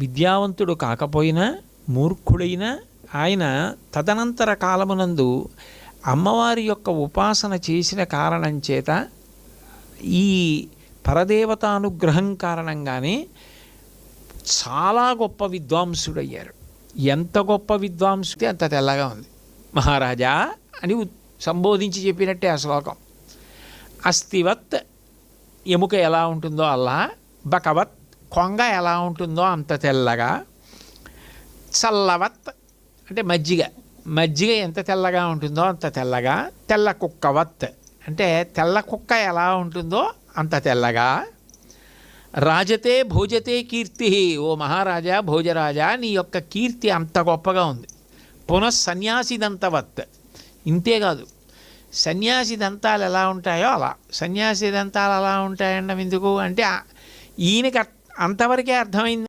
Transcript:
విద్యావంతుడు కాకపోయినా మూర్ఖుడైనా ఆయన తదనంతర కాలమునందు అమ్మవారి యొక్క ఉపాసన చేసిన కారణం చేత ఈ పరదేవతానుగ్రహం కారణంగానే చాలా గొప్ప విద్వాంసుడయ్యారు. ఎంత గొప్ప విద్వాంసుడి అంత తెల్లగా ఉంది. మహారాజా అని సంబోధించి చెప్పినట్టే ఆ శ్లోకం. అస్థివత్ ఎముక ఎలా ఉంటుందో అలా, బకవత్ కొంగ ఎలా ఉంటుందో అంత తెల్లగా, చల్లవత్ అంటే మజ్జిగ ఎంత తెల్లగా ఉంటుందో అంత తెల్లగా, తెల్ల కుక్కవత్ అంటే తెల్ల కుక్క ఎలా ఉంటుందో అంత తెల్లగా, రాజతే భోజతే కీర్తి, ఓ మహారాజా భోజరాజా నీ యొక్క కీర్తి అంత గొప్పగా ఉంది. పునఃసన్యాసిదంతవత్, ఇంతేకాదు సన్యాసి దంతాలు ఎలా ఉంటాయో అలా. సన్యాసి దంతాలు ఎలా ఉంటాయన్నది ఎందుకు అంటే ఈయనకి అంతవరకే అర్థమైంది.